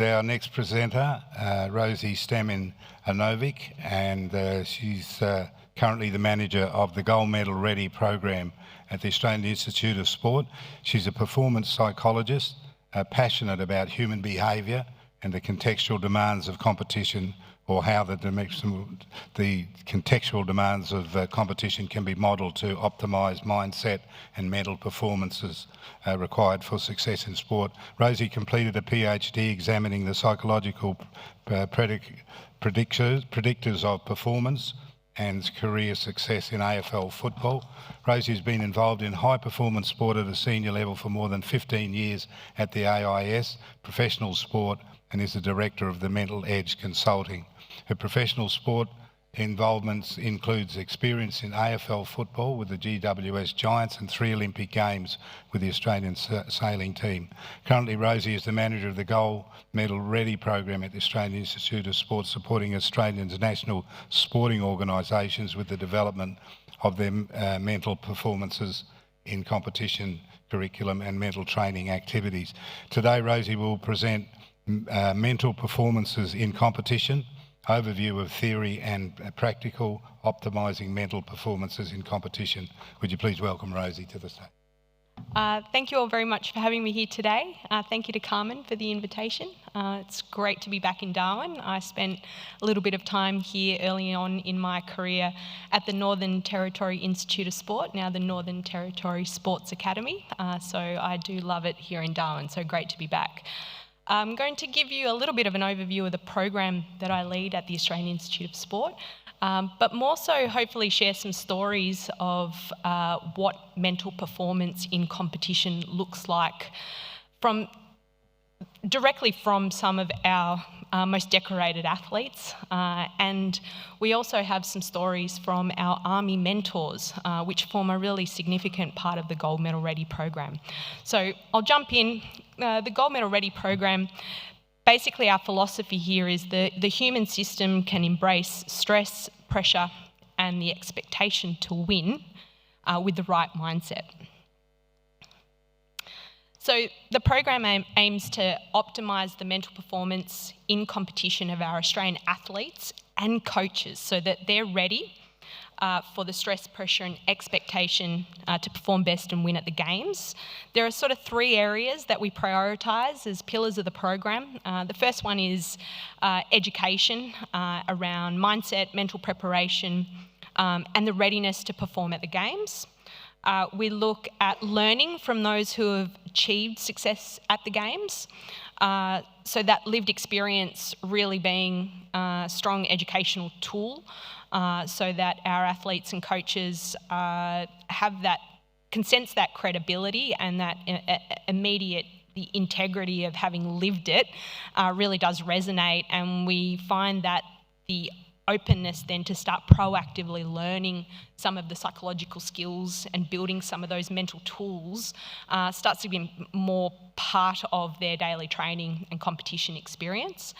our next presenter, Rosie Stanimirovic, and she's currently the manager of the Gold Medal Ready program at the Australian Institute of Sport. She's a performance psychologist, passionate about human behaviour and the contextual demands of competition, or how the contextual demands of competition can be modelled to optimise mindset and mental performances required for success in sport. Rosie completed a PhD examining the psychological predictors of performance and career success in AFL football. Rosie has been involved in high-performance sport at a senior level for more than 15 years at the AIS, professional sport, and is the director of the Mental Edge Consulting. Her professional sport involvements includes experience in AFL football with the GWS Giants and 3 Olympic Games with the Australian sailing team. Currently, Rosie is the manager of the Gold Medal Ready program at the Australian Institute of Sport, supporting Australia's national sporting organisations with the development of their mental performances in competition curriculum and mental training activities. Today, Rosie will present mental performances in competition, overview of theory and practical, optimising mental performances in competition. Would you please welcome Rosie to the stage? Thank you all very much for having me here today. Thank you to Carmen for the invitation. It's great to be back in Darwin. I spent a little bit of time here early on in my career at the Northern Territory Institute of Sport, now the Northern Territory Sports Academy. So I do love it here in Darwin, so great to be back. I'm going to give you a little bit of an overview of the program that I lead at the Australian Institute of Sport, but more so hopefully share some stories of what mental performance in competition looks like directly from some of our most decorated athletes. And we also have some stories from our Army mentors, which form a really significant part of the Gold Medal Ready program. So I'll jump in. The Gold Medal Ready program, basically our philosophy here is that the human system can embrace stress, pressure, and the expectation to win with the right mindset. So the program aims to optimise the mental performance in competition of our Australian athletes and coaches so that they're ready for the stress, pressure and expectation to perform best and win at the Games. There are sort of 3 areas that we prioritise as pillars of the program. The first one is education around mindset, mental preparation and the readiness to perform at the Games. We look at learning from those who have achieved success at the Games, so that lived experience really being a strong educational tool, so that our athletes and coaches can sense that credibility and that immediate the integrity of having lived it really does resonate, and we find that the openness then to start proactively learning some of the psychological skills and building some of those mental tools starts to be more part of their daily training and competition experience.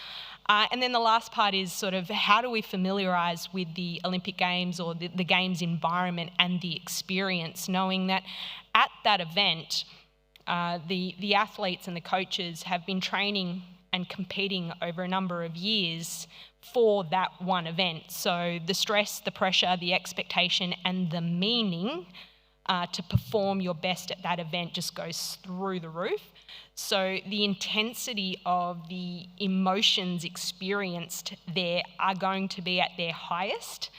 And then the last part is sort of how do we familiarise with the Olympic Games or the Games environment and the experience, knowing that at that event the athletes and the coaches have been training and competing over a number of years for that one event. So the stress, the pressure, the expectation and the meaning to perform your best at that event just goes through the roof. So the intensity of the emotions experienced there are going to be at their highest.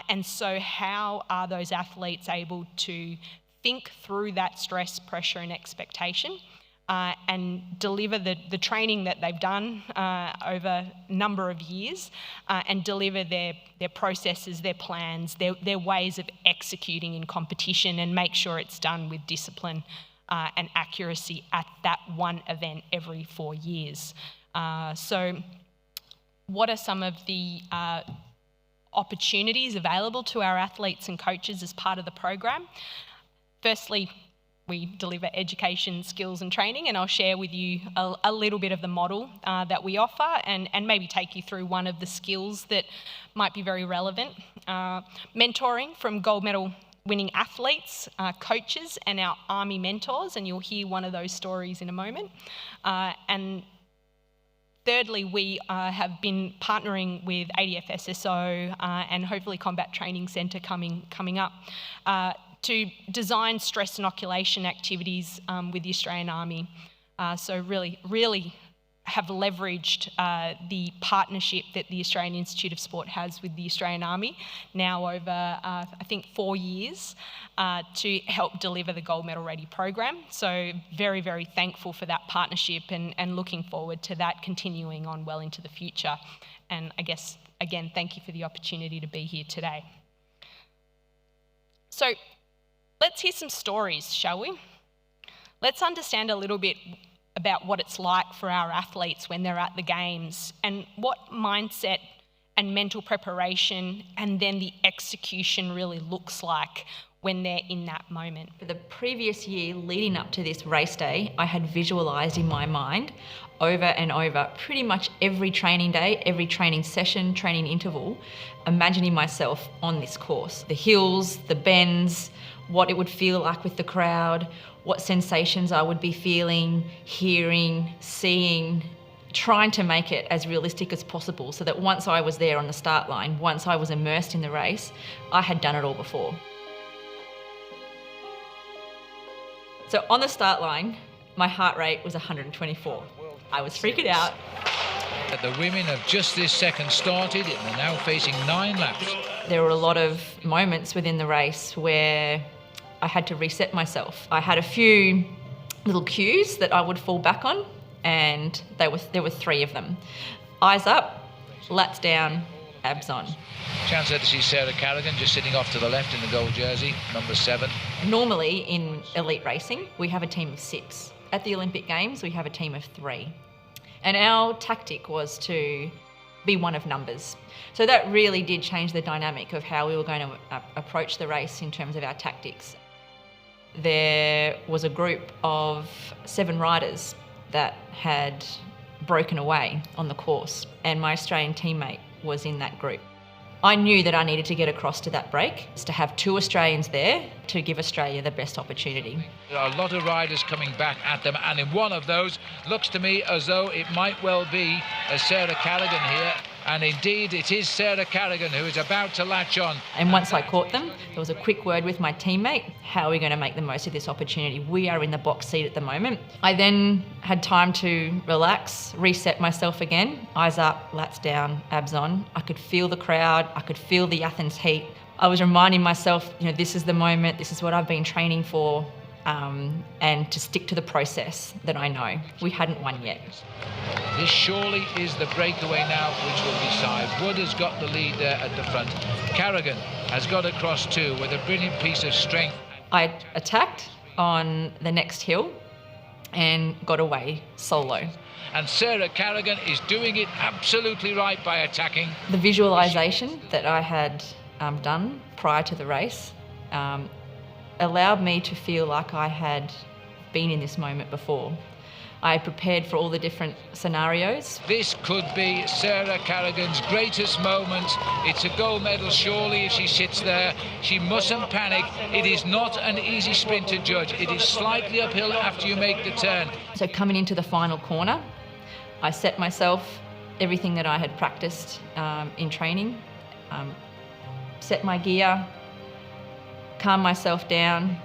And so how are those athletes able to think through that stress, pressure and expectation and deliver the training that they've done over a number of years and deliver their processes, their plans, their ways of executing in competition and make sure it's done with discipline and accuracy at that one event every 4 years. So what are some of the opportunities available to our athletes and coaches as part of the program? Firstly, we deliver education, skills and training, and I'll share with you a little bit of the model that we offer and maybe take you through one of the skills that might be very relevant. Mentoring from gold medal winning athletes, coaches and our Army mentors, and you'll hear one of those stories in a moment. And thirdly, we have been partnering with ADF-SSO and hopefully Combat Training Centre coming up to design stress inoculation activities with the Australian Army. So really have leveraged the partnership that the Australian Institute of Sport has with the Australian Army now over, I think, 4 years to help deliver the Gold Medal Ready program. So very thankful for that partnership and looking forward to that continuing on well into the future. And I guess, again, thank you for the opportunity to be here today. So let's hear some stories, shall we? Let's understand a little bit about what it's like for our athletes when they're at the games and what mindset and mental preparation and then the execution really looks like when they're in that moment. For the previous year leading up to this race day, I had visualised in my mind over and over pretty much every training day, every training session, training interval, imagining myself on this course. The hills, the bends, what it would feel like with the crowd, what sensations I would be feeling, hearing, seeing, trying to make it as realistic as possible so that once I was there on the start line, once I was immersed in the race, I had done it all before. So on the start line, my heart rate was 124. I was freaking out. The women have just this second started and are now facing 9 laps. There were a lot of moments within the race where I had to reset myself. I had a few little cues that I would fall back on, and there were 3 of them. Eyes up, lats down, abs on. Chance there to see Sarah Carrigan just sitting off to the left in the gold jersey, number 7. Normally in elite racing, we have a team of 6. At the Olympic Games, we have a team of 3. And our tactic was to be one of numbers. So that really did change the dynamic of how we were going to approach the race in terms of our tactics. There was a group of 7 riders that had broken away on the course, and my Australian teammate was in that group. I knew that I needed to get across to that break, to have 2 Australians there to give Australia the best opportunity. There are a lot of riders coming back at them, and in one of those, looks to me as though it might well be Sarah Carrigan here. And indeed, it is Sarah Carrigan who is about to latch on. And once I caught them, there was a quick word with my teammate. How are we going to make the most of this opportunity? We are in the box seat at the moment. I then had time to relax, reset myself again. Eyes up, lats down, abs on. I could feel the crowd. I could feel the Athens heat. I was reminding myself, this is the moment. This is what I've been training for. And to stick to the process that I know. We hadn't won yet. This surely is the breakaway now which will decide. Wood has got the lead there at the front. Carrigan has got across too with a brilliant piece of strength. I attacked on the next hill and got away solo. And Sarah Carrigan is doing it absolutely right by attacking. The visualisation that I had done prior to the race allowed me to feel like I had been in this moment before. I had prepared for all the different scenarios. This could be Sarah Carrigan's greatest moment. It's a gold medal surely if she sits there. She mustn't panic. It is not an easy sprint to judge. It is slightly uphill after you make the turn. So coming into the final corner, I set myself everything that I had practiced in training, set my gear, calm myself down,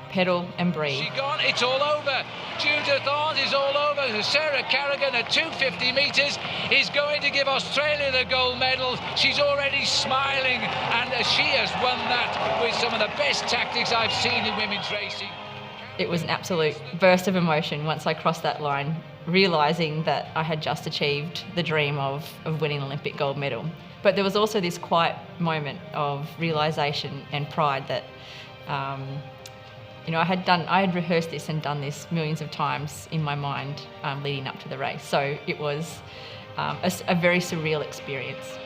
pedal and breathe. She gone, it's all over. Judith Arndt is all over. Sarah Carrigan at 250 metres is going to give Australia the gold medal. She's already smiling, and she has won that with some of the best tactics I've seen in women's racing. It was an absolute burst of emotion once I crossed that line, realising that I had just achieved the dream of winning an Olympic gold medal. But there was also this quiet moment of realisation and pride that, I had rehearsed this and done this millions of times in my mind leading up to the race. So it was a very surreal experience.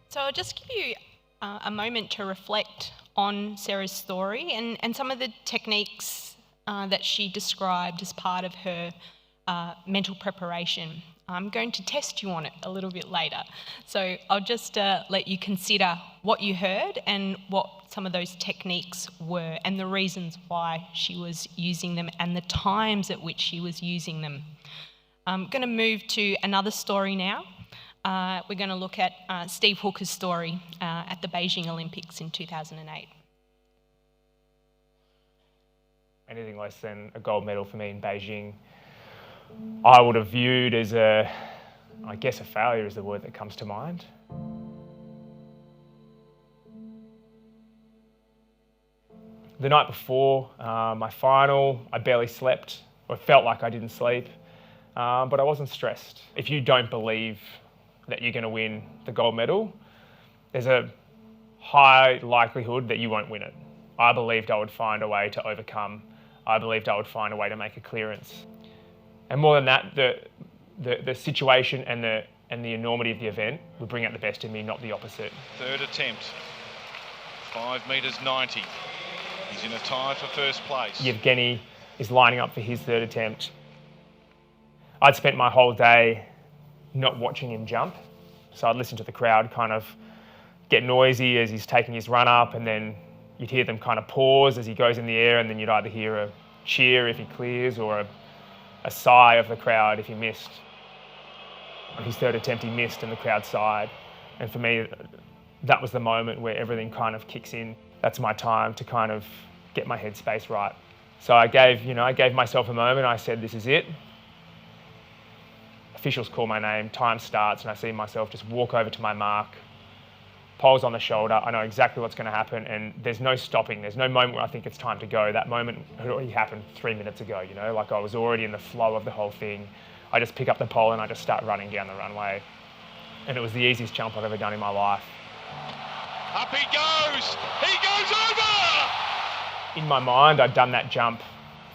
So I'll just give you a moment to reflect on Sarah's story and some of the techniques that she described as part of her mental preparation. I'm going to test you on it a little bit later. So I'll just let you consider what you heard and what some of those techniques were and the reasons why she was using them and the times at which she was using them. I'm going to move to another story now. We're going to look at Steve Hooker's story at the Beijing Olympics in 2008. Anything less than a gold medal for me in Beijing, I would have viewed as a failure is the word that comes to mind. The night before my final, I barely slept, or felt like I didn't sleep, but I wasn't stressed. If you don't believe that you're going to win the gold medal, there's a high likelihood that you won't win it. I believed I would find a way to overcome. I believed I would find a way to make a clearance. And more than that, the situation and the enormity of the event would bring out the best in me, not the opposite. Third attempt, 5 metres 90. He's in a tie for first place. Yevgeny is lining up for his third attempt. I'd spent my whole day not watching him jump. So I'd listen to the crowd kind of get noisy as he's taking his run up, and then you'd hear them kind of pause as he goes in the air, and then you'd either hear a cheer if he clears or a sigh of the crowd if he missed. On his third attempt, he missed and the crowd sighed. And for me, that was the moment where everything kind of kicks in. That's my time to kind of get my headspace right. So I gave myself a moment. I said, this is it. Officials call my name, time starts, and I see myself just walk over to my mark, poles on the shoulder. I know exactly what's going to happen, and there's no stopping. There's no moment where I think it's time to go. That moment had already happened 3 minutes ago, like I was already in the flow of the whole thing. I just pick up the pole and I just start running down the runway. And it was the easiest jump I've ever done in my life. Up he goes! He goes over! In my mind, I'd done that jump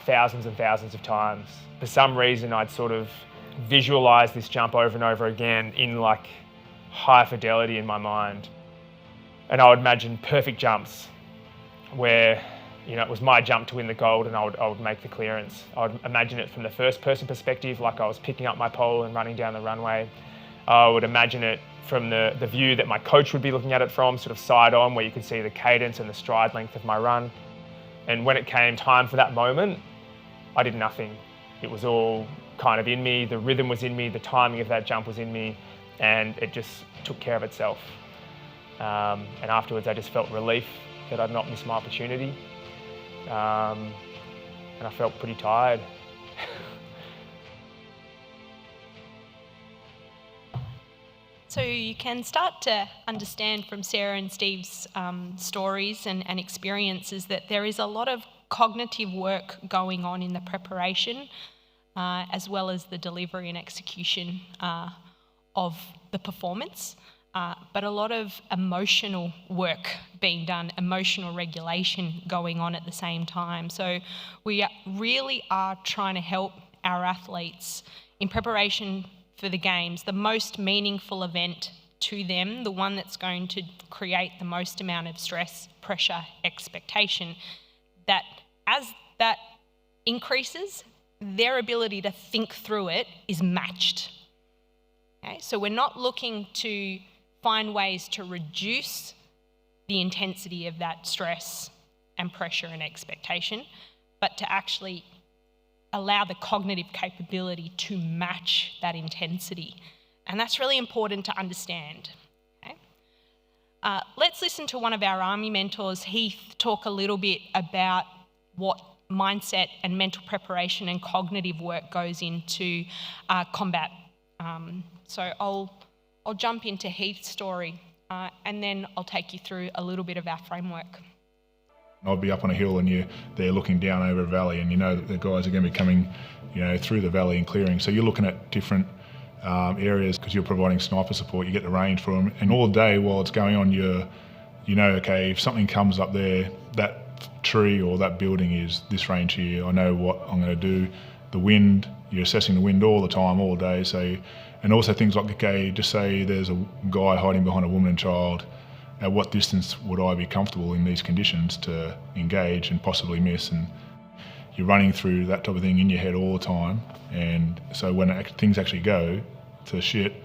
thousands and thousands of times. For some reason, I'd sort of visualised this jump over and over again in like high fidelity in my mind. And I would imagine perfect jumps where, it was my jump to win the gold and I would make the clearance. I would imagine it from the first person perspective, like I was picking up my pole and running down the runway. I would imagine it from the view that my coach would be looking at it from, sort of side on, where you could see the cadence and the stride length of my run. And when it came time for that moment, I did nothing. It was all kind of in me, the rhythm was in me, the timing of that jump was in me, and it just took care of itself. And afterwards I just felt relief that I'd not missed my opportunity. And I felt pretty tired. So you can start to understand from Sarah and Steve's stories and experiences that there is a lot of cognitive work going on in the preparation as well as the delivery and execution of the performance, but a lot of emotional work being done, emotional regulation going on at the same time. So we really are trying to help our athletes in preparation for the games, the most meaningful event to them, the one that's going to create the most amount of stress, pressure, expectation, that as that increases, their ability to think through it is matched. Okay? So we're not looking to find ways to reduce the intensity of that stress and pressure and expectation, but to actually allow the cognitive capability to match that intensity. And that's really important to understand. Okay? Let's listen to one of our Army mentors, Heath, talk a little bit about what mindset and mental preparation and cognitive work goes into combat. So I'll jump into Heath's story and then I'll take you through a little bit of our framework. I'd be up on a hill and they're looking down over a valley, and you know that the guys are going to be coming, through the valley and clearing. So you're looking at different areas because you're providing sniper support. You get the range for them, and all day while it's going on, okay, if something comes up there, that tree or that building is this range here. I know what I'm going to do. The wind, you're assessing the wind all the time, all day. So, and also things like, okay, just say there's a guy hiding behind a woman and child. At what distance would I be comfortable in these conditions to engage and possibly miss? And you're running through that type of thing in your head all the time. And so when things actually go to shit,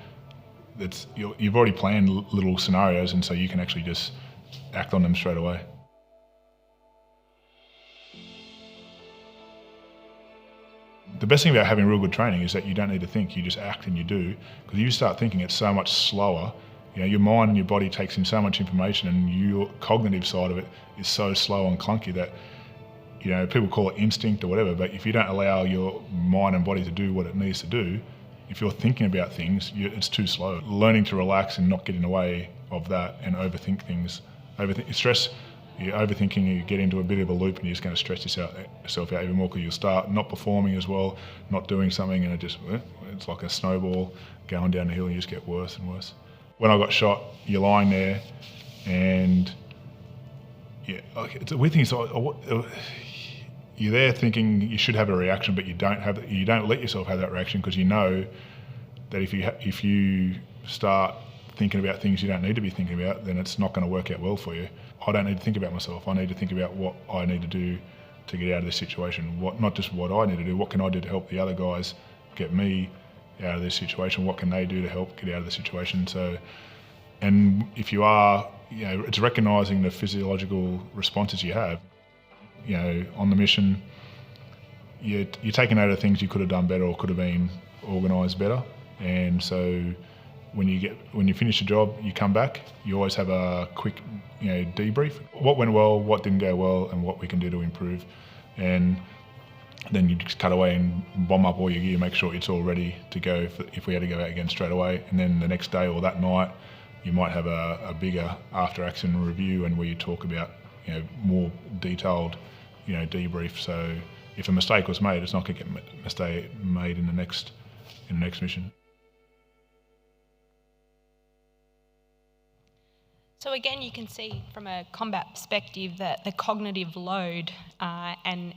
you've already planned little scenarios, and so you can actually just act on them straight away. The best thing about having real good training is that you don't need to think, you just act and you do. Because if you start thinking, it's so much slower. Your mind and your body takes in so much information, and your cognitive side of it is so slow and clunky that, people call it instinct or whatever, but if you don't allow your mind and body to do what it needs to do, if you're thinking about things, it's too slow. Learning to relax and not get in the way of that and overthink things. You're overthinking, you get into a bit of a loop, and you're just going to stress yourself out even more, because you'll start not performing as well, not doing something, and it's like a snowball going down the hill, and you just get worse and worse. When I got shot, you're lying there, and it's a weird thing. So you're there thinking you should have a reaction, but you don't let yourself have that reaction, because you know that if you start thinking about things you don't need to be thinking about, then it's not going to work out well for you. I don't need to think about myself. I need to think about what I need to do to get out of this situation. Not just what I need to do, what can I do to help the other guys get me out of this situation? What can they do to help get out of the situation? So, and if you are, it's recognising the physiological responses you have. On the mission, you're taking note of things you could have done better or could have been organised better. And so when you finish the job, you come back, you always have a quick debrief. What went well, what didn't go well, and what we can do to improve. And then you just cut away and bomb up all your gear, make sure it's all ready to go if we had to go out again straight away. And then the next day or that night, you might have a bigger after-action review, and where you talk about more detailed debrief. So if a mistake was made, it's not going to get made in the next mission. So again, you can see from a combat perspective that the cognitive load and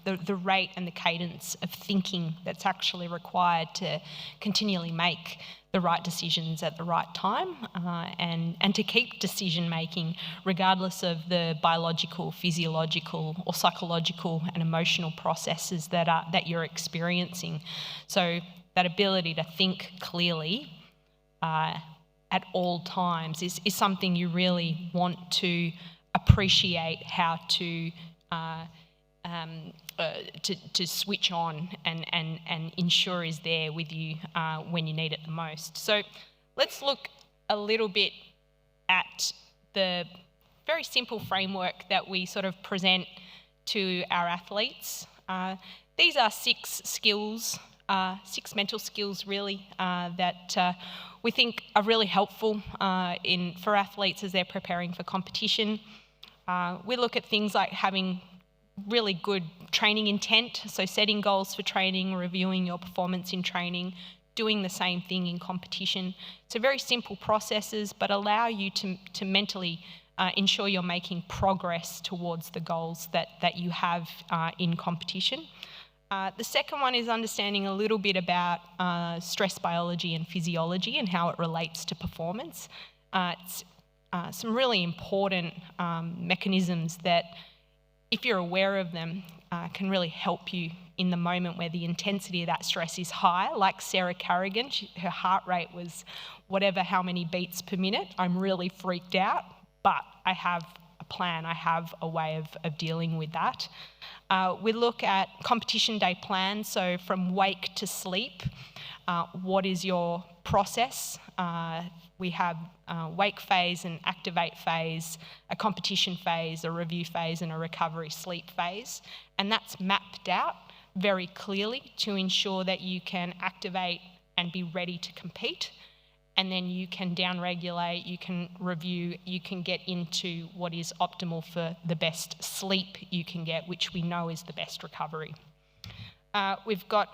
the rate and the cadence of thinking that's actually required to continually make the right decisions at the right time and to keep decision making regardless of the biological, physiological or psychological and emotional processes that you're experiencing. So that ability to think clearly at all times is something you really want to appreciate how to switch on and ensure is there with you when you need it the most. So let's look a little bit at the very simple framework that we sort of present to our athletes. These are 6 skills, 6 mental skills really that we think are really helpful for athletes as they're preparing for competition. We look at things like having really good training intent, so setting goals for training, reviewing your performance in training, doing the same thing in competition. So very simple processes, but allow you to mentally ensure you're making progress towards the goals that you have in competition. The second one is understanding a little bit about stress biology and physiology and how it relates to performance. It's some really important mechanisms that, if you're aware of them, can really help you in the moment where the intensity of that stress is high. Like Sarah Carrigan, her heart rate was how many beats per minute. I'm really freaked out, but I have a plan, I have a way of dealing with that. We look at competition day plans, so from wake to sleep, what is your process? We have wake phase and activate phase, a competition phase, a review phase, and a recovery sleep phase. And that's mapped out very clearly to ensure that you can activate and be ready to compete. And then you can downregulate, you can review, you can get into what is optimal for the best sleep you can get, which we know is the best recovery. We've got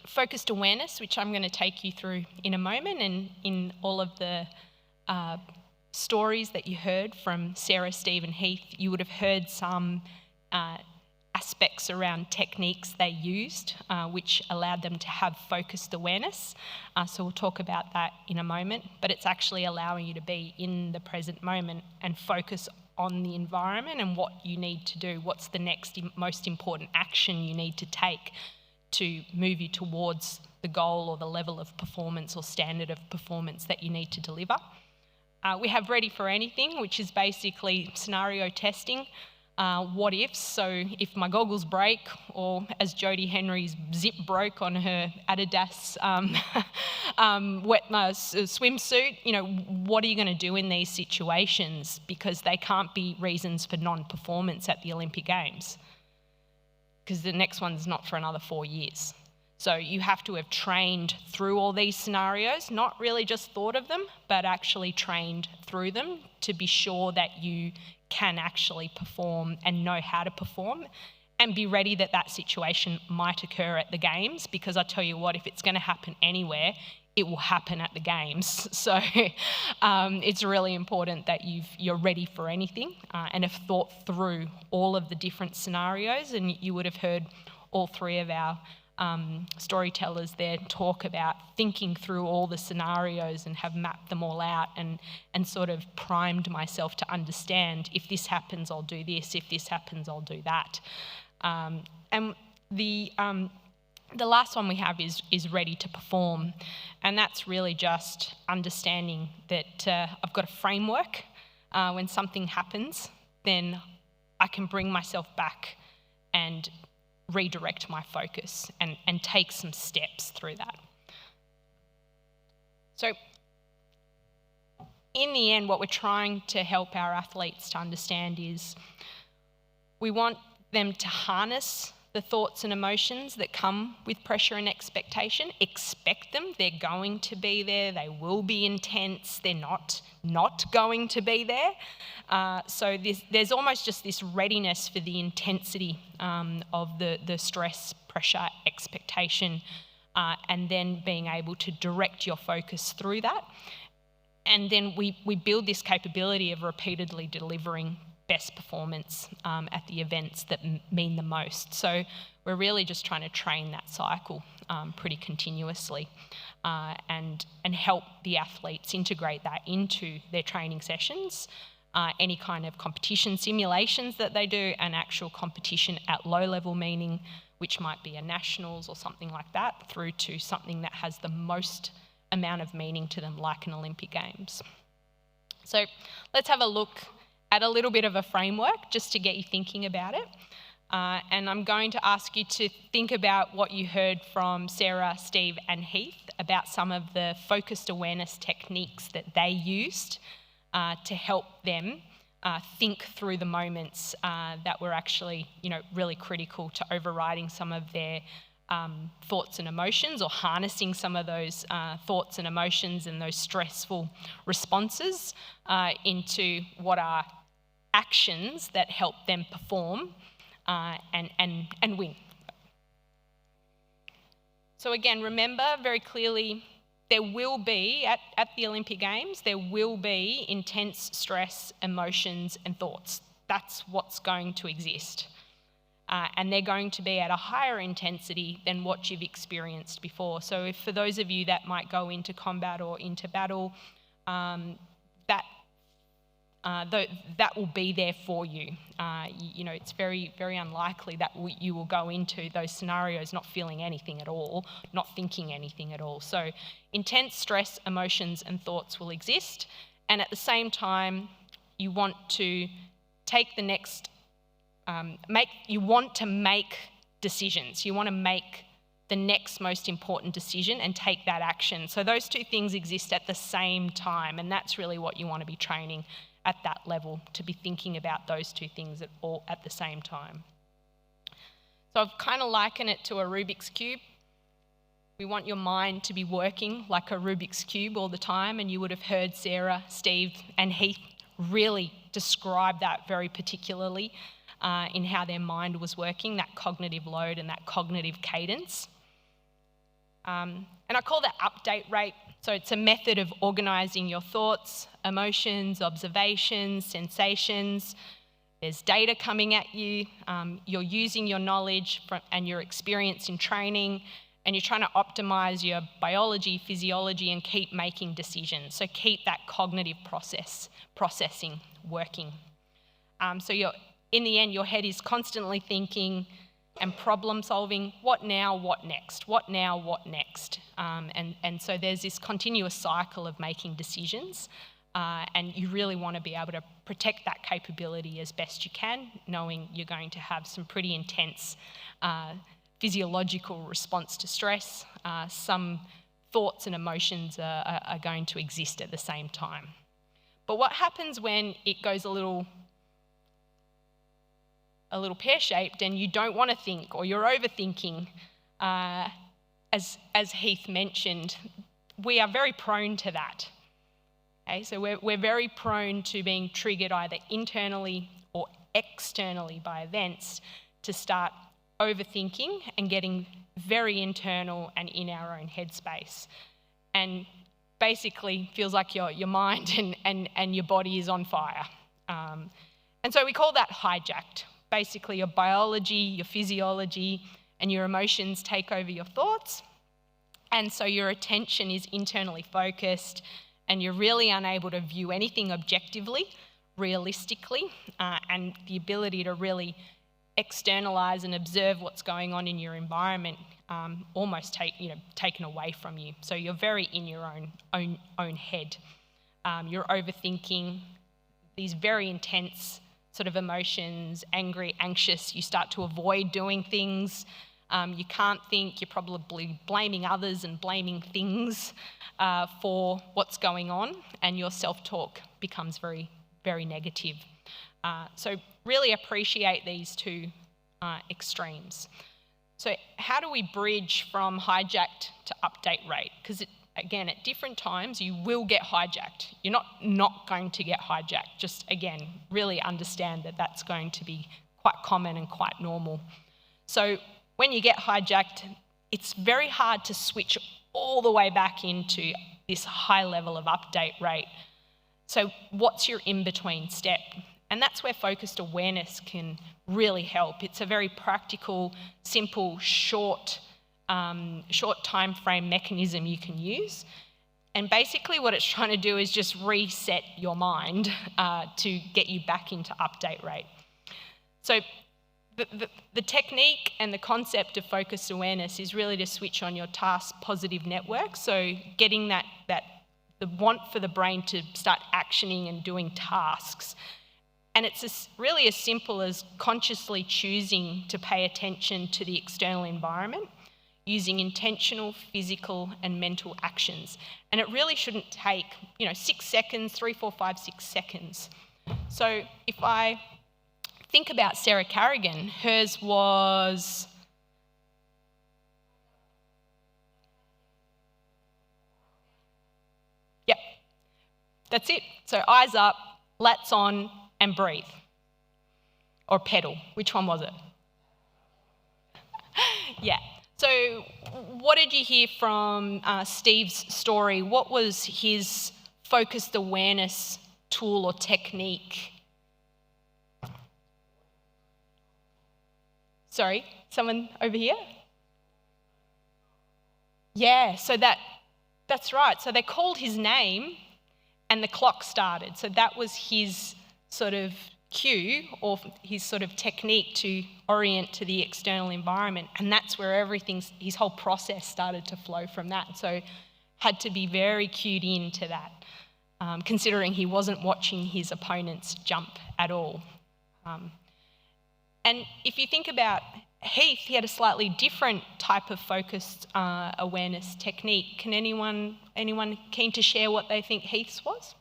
focused awareness, which I'm going to take you through in a moment, and in all of the stories that you heard from Sarah, Steve and Heath, you would have heard some aspects around techniques they used, which allowed them to have focused awareness. So we'll talk about that in a moment, but it's actually allowing you to be in the present moment and focus on the environment and what you need to do. What's the next most important action you need to take to move you towards the goal or the level of performance or standard of performance that you need to deliver. We have Ready for Anything, which is basically scenario testing. What ifs, so if my goggles break, or as Jodie Henry's zip broke on her Adidas wet swimsuit, you know, what are you going to do in these situations? Because they can't be reasons for non-performance at the Olympic Games, because the next one's not for another 4 years. So you have to have trained through all these scenarios, not really just thought of them, but actually trained through them to be sure that you can actually perform and know how to perform, and be ready that that situation might occur at the Games, because I tell you what, if it's going to happen anywhere, it will happen at the Games. So it's really important that you're ready for anything and have thought through all of the different scenarios. And you would have heard all three of our storytellers there talk about thinking through all the scenarios and have mapped them all out and sort of primed myself to understand, if this happens, I'll do this, if this happens, I'll do that. And the last one we have is Ready to Perform, and that's really just understanding that I've got a framework. When something happens, then I can bring myself back and redirect my focus and take some steps through that. So in the end, what we're trying to help our athletes to understand is we want them to harness the thoughts and emotions that come with pressure and expectation. Expect them. They're going to be there. They will be intense. They're not going to be there. So there's almost just this readiness for the intensity of the stress, pressure, expectation, and then being able to direct your focus through that. And then we build this capability of repeatedly delivering best performance at the events that mean the most. So we're really just trying to train that cycle pretty continuously and help the athletes integrate that into their training sessions, any kind of competition simulations that they do, and actual competition at low level, meaning which might be a nationals or something like that, through to something that has the most amount of meaning to them, like an Olympic Games. So let's have a look at a little bit of a framework just to get you thinking about it. And I'm going to ask you to think about what you heard from Sarah, Steve and Heath about some of the focused awareness techniques that they used to help them think through the moments that were actually, really critical to overriding some of their thoughts and emotions, or harnessing some of those thoughts and emotions and those stressful responses into what are actions that help them perform and win. So again, remember very clearly, there will be, at the Olympic Games, there will be intense stress, emotions and thoughts. That's what's going to exist. And they're going to be at a higher intensity than what you've experienced before. So if for those of you that might go into combat or into battle, that will be there for you. It's very, very unlikely that you will go into those scenarios not feeling anything at all, not thinking anything at all. So intense stress, emotions and thoughts will exist. And at the same time, you want to take the next, you want to make decisions. You want to make the next most important decision and take that action. So those two things exist at the same time, and that's really what you want to be training at that level, to be thinking about those two things at the same time. So I've kind of likened it to a Rubik's Cube. We want your mind to be working like a Rubik's Cube all the time, and you would have heard Sarah, Steve and Heath really describe that very particularly in how their mind was working, that cognitive load and that cognitive cadence. And I call that update rate. So it's a method of organising your thoughts, emotions, observations, sensations. There's data coming at you. You're using your knowledge and your experience in training, and you're trying to optimise your biology, physiology, and keep making decisions. So keep that cognitive processing working. So in the end, your head is constantly thinking and problem solving, what now, what next, what now, what next. And so there's this continuous cycle of making decisions, and you really want to be able to protect that capability as best you can, knowing you're going to have some pretty intense physiological response to stress. Some thoughts and emotions are going to exist at the same time. But what happens when it goes a little pear-shaped and you don't want to think, or you're overthinking? As Heath mentioned, we are very prone to that. Okay, so we're very prone to being triggered either internally or externally by events to start overthinking and getting very internal and in our own headspace. And basically feels like your mind and your body is on fire. And so we call that hijacked. Basically your biology, your physiology, and your emotions take over your thoughts. And so your attention is internally focused and you're really unable to view anything objectively, realistically, and the ability to really externalize and observe what's going on in your environment almost taken away from you. So you're very in your own head. You're overthinking these very intense sort of emotions, angry, anxious. You start to avoid doing things. You can't think. You're probably blaming others and blaming things for what's going on, and your self-talk becomes very, very negative. So really appreciate these two extremes. So how do we bridge from hijacked to update rate? Because again, at different times, you will get hijacked. You're not going to get hijacked. Just, again, really understand that that's going to be quite common and quite normal. So when you get hijacked, it's very hard to switch all the way back into this high level of update rate. So what's your in-between step? And that's where focused awareness can really help. It's a very practical, simple, short time frame mechanism you can use. And basically what it's trying to do is just reset your mind to get you back into update rate. So the technique and the concept of focused awareness is really to switch on your task positive network. So getting the want for the brain to start actioning and doing tasks. And it's really as simple as consciously choosing to pay attention to the external environment using intentional physical and mental actions. And it really shouldn't take, 6 seconds, 3, 4, 5, 6 seconds. So if I think about Sarah Carrigan, hers was... Yep, that's it. So eyes up, lats on, and breathe. Or pedal. Which one was it? Yeah. So what did you hear from Steve's story? What was his focused awareness tool or technique? Sorry, someone over here? Yeah, so that's right. So they called his name and the clock started. So that was his sort of cue or his sort of technique to orient to the external environment. And that's where his whole process started to flow from that. So had to be very cued in to that, considering he wasn't watching his opponents jump at all. And if you think about Heath, he had a slightly different type of focused awareness technique. Can anyone keen to share what they think Heath's was?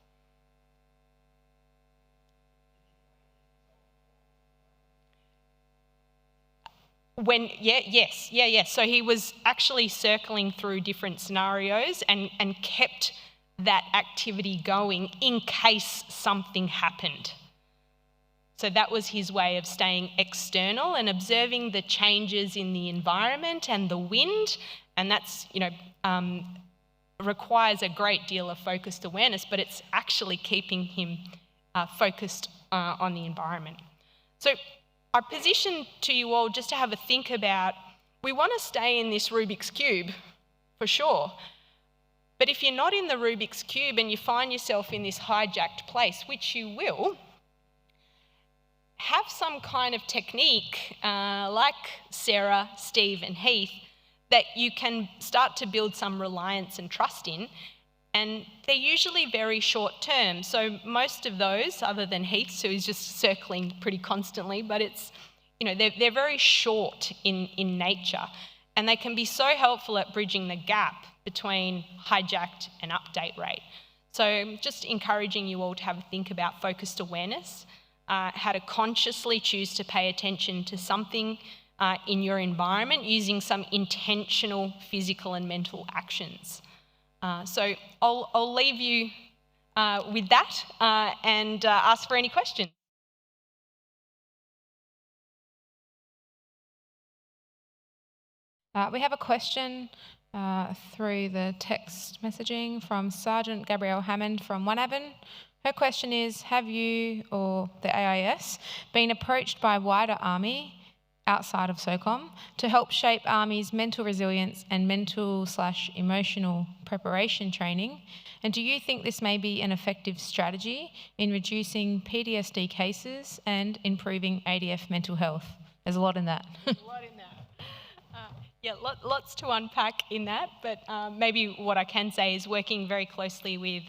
Yes. So he was actually circling through different scenarios and kept that activity going in case something happened. So that was his way of staying external and observing the changes in the environment and the wind. And that's, requires a great deal of focused awareness, but it's actually keeping him focused on the environment. So I position to you all just to have a think about, we want to stay in this Rubik's Cube, for sure. But if you're not in the Rubik's Cube and you find yourself in this hijacked place, which you will, have some kind of technique, like Sarah, Steve and Heath, that you can start to build some reliance and trust in. And they're usually very short term. So most of those, other than Heath's, who is just circling pretty constantly, but it's, they're very short in nature. And they can be so helpful at bridging the gap between hijacked and update rate. So I'm just encouraging you all to have a think about focused awareness, how to consciously choose to pay attention to something in your environment using some intentional physical and mental actions. So I'll leave you with that and ask for any questions. We have a question through the text messaging from Sergeant Gabrielle Hammond from Moonabbin. Her question is, have you or the AIS been approached by wider Army outside of SOCOM to help shape Army's mental resilience and mental/emotional preparation training? And do you think this may be an effective strategy in reducing PTSD cases and improving ADF mental health? There's a lot in that. Yeah, lots to unpack in that, but maybe what I can say is working very closely with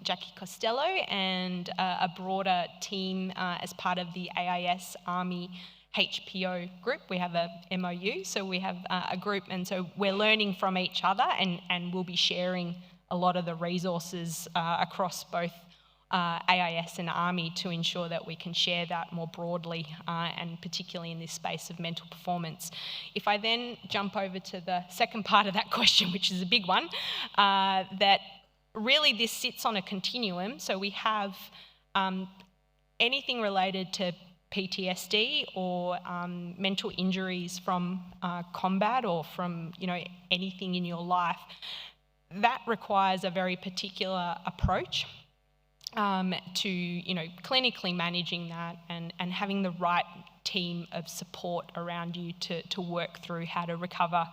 Jackie Costello and a broader team as part of the AIS Army HPO group. We have a MOU, so we have a group, and so we're learning from each other, and we'll be sharing a lot of the resources across both AIS and Army to ensure that we can share that more broadly and particularly in this space of mental performance. If I then jump over to the second part of that question, which is a big one, that really this sits on a continuum. So we have anything related to PTSD or mental injuries from combat or from anything in your life. That requires a very particular approach to clinically managing that and having the right team of support around you to work through how to recover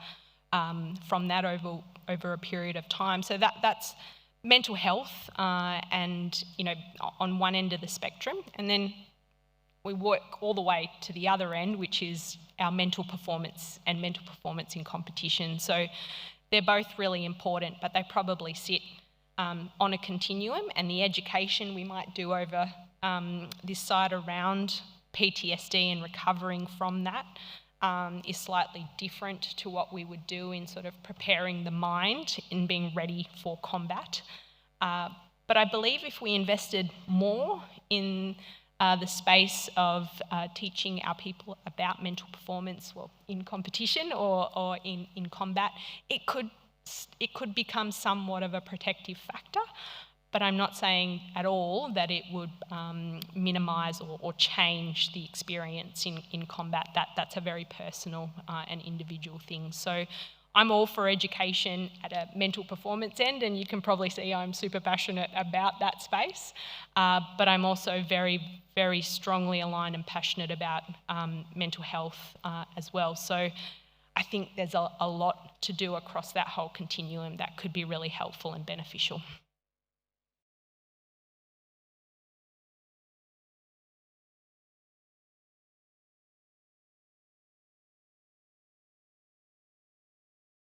from that over a period of time. So that's mental health and on one end of the spectrum, and then we work all the way to the other end, which is our mental performance and mental performance in competition. So they're both really important, but they probably sit on a continuum, and the education we might do over this side around PTSD and recovering from that is slightly different to what we would do in sort of preparing the mind and being ready for combat. But I believe if we invested more in the space of teaching our people about mental performance, well, in competition or in combat, it could become somewhat of a protective factor, but I'm not saying at all that it would minimise or change the experience in combat. That's a very personal and individual thing. So I'm all for education at a mental performance end, and you can probably see I'm super passionate about that space, but I'm also very, very strongly aligned and passionate about mental health as well. So I think there's a lot to do across that whole continuum that could be really helpful and beneficial.